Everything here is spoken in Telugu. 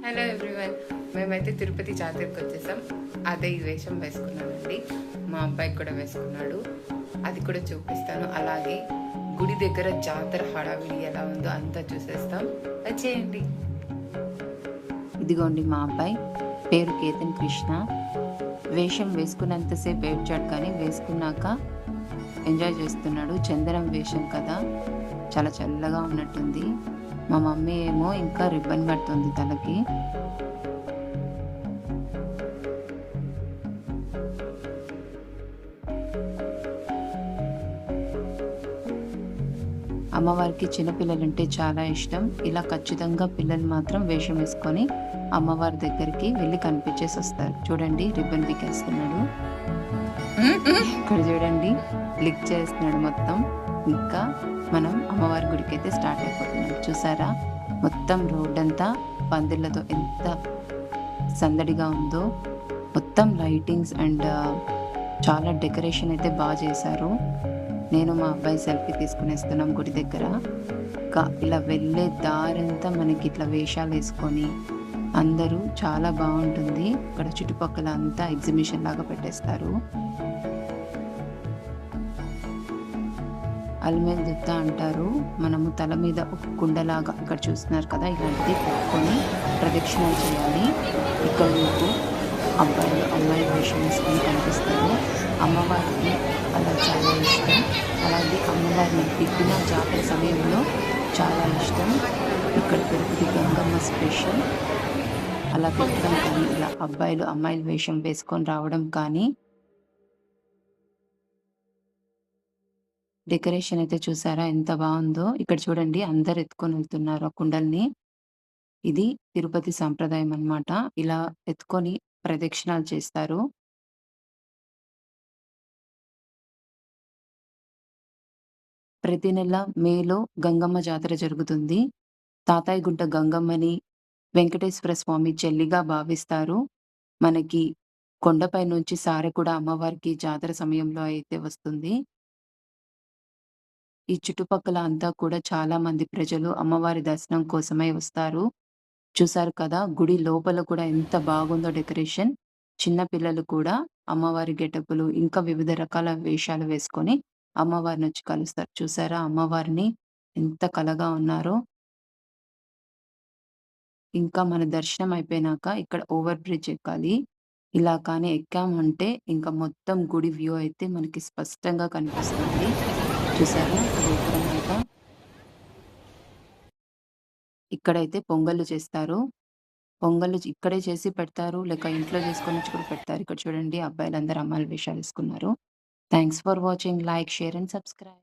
హలో ఎవ్రీవన్, మేమైతే తిరుపతి జాతరకు వచ్చేసాం. అదే ఈ వేషం వేసుకున్నానండి. మా అబ్బాయికి కూడా వేసుకున్నాడు, అది కూడా చూపిస్తాను. అలాగే గుడి దగ్గర జాతర హడావిడి ఎలా ఉందో అంతా చూసేస్తాం. వచ్చేయండి. ఇదిగోండి మా అబ్బాయి, పేరు కేతన్ కృష్ణ. వేషం వేసుకున్నంతసేపు ఏడ్చాడు, కానీ వేసుకున్నాక ఎంజాయ్ చేస్తున్నాడు. చందనం వేషం కదా, చాలా చల్లగా ఉన్నట్టుంది. మా మమ్మీ ఏమో ఇంకా రిబ్బన్ కడుతుంది తలకి. అమ్మవారికి చిన్నపిల్లలంటే చాలా ఇష్టం. ఇలా ఖచ్చితంగా పిల్లలు మాత్రం వేషం వేసుకొని అమ్మవారి దగ్గరికి వెళ్ళి కనిపించేసి వస్తారు. చూడండి, రిబ్బన్ పీకేస్తున్నాడు. ఇక్కడ చూడండి, లిక్ చేస్తున్నాడు మొత్తం. ఇంకా మనం అమ్మవారి గుడికి అయితే స్టార్ట్ అయిపోతున్నాం. చూసారా, మొత్తం రోడ్డంతా పందిళ్ళతో ఎంత సందడిగా ఉందో. మొత్తం లైటింగ్స్ అండ్ చాలా డెకరేషన్ అయితే బాగా చేశారు. నేను మా అబ్బాయి సెల్ఫీ తీసుకునేస్తున్నాం గుడి దగ్గర. ఇలా వెళ్ళే దారంతా మనకి ఇట్లా వేషాలు వేసుకొని అందరూ చాలా బాగుంటుంది. ఇక్కడ చుట్టుపక్కల అంతా ఎగ్జిబిషన్ లాగా పెట్టేస్తారు. అల్మేల్ దుత్త అంటారు. మనము తల మీద ఒక కుండలాగా ఇక్కడ చూస్తున్నారు కదా, ఇలాంటిది పెట్టుకొని ప్రదక్షిణలు చేయాలి. ఇక్కడ మీకు అబ్బాయిలు అమ్మాయి వేషం వేసుకొని కనిపిస్తారు. అమ్మవారికి అలా చాలా ఇష్టం. అలాగే అమ్మవారిని దిగ్గున జాతర సమయంలో చాలా ఇష్టం. ఇక్కడ తిరుపతి గంగమ్మ స్పెషల్. అలా పెట్టడం కానీ, ఇలా అబ్బాయిలు అమ్మాయిల వేషం వేసుకొని రావడం కానీ. డెకరేషన్ అయితే చూసారా ఎంత బాగుందో. ఇక్కడ చూడండి, అందరు ఎత్తుకొని వెళ్తున్నారు ఆ కుండల్ని. ఇది తిరుపతి సాంప్రదాయం అన్నమాట. ఇలా ఎత్తుకొని ప్రదక్షిణాలు చేస్తారు. ప్రతి నెల మేలో గంగమ్మ జాతర జరుగుతుంది. తాతాయిగుంట గంగమ్మని వెంకటేశ్వర స్వామి చెల్లిగా భావిస్తారు. మనకి కొండపై నుంచి సారె కూడా అమ్మవారికి జాతర సమయంలో అయితే వస్తుంది. ఈ చుట్టుపక్కల అంతా కూడా చాలా మంది ప్రజలు అమ్మవారి దర్శనం కోసమై వస్తారు. చూసారు కదా, గుడి లోపల కూడా ఎంత బాగుందో డెకరేషన్. చిన్న పిల్లలు కూడా అమ్మవారి గెటప్పులు ఇంకా వివిధ రకాల వేషాలు వేసుకొని అమ్మవారిని వచ్చి కలుస్తారు. చూసారా అమ్మవారిని ఎంత కళగా ఉన్నారో. ఇంకా మన దర్శనం అయిపోయినాక ఇక్కడ ఓవర్ బ్రిడ్జ్ ఎక్కాలి. ఇలా కానీ ఎక్కామంటే ఇంకా మొత్తం గుడి వ్యూ అయితే మనకి స్పష్టంగా కనిపిస్తుంది. చూసారా గోపురం అంతా. ఇక్కడైతే పొంగళ్ళు చేస్తారు. పొంగళ్ళు ఇక్కడే చేసి పెడతారు, లేక ఇంట్లో చేసుకొని వచ్చి కూడా పెడతారు. ఇక్కడ చూడండి, అబ్బాయిలందరూ అమ్మాయిల వేషాలు వేసుకున్నారు. Thanks for watching. Like, share and subscribe.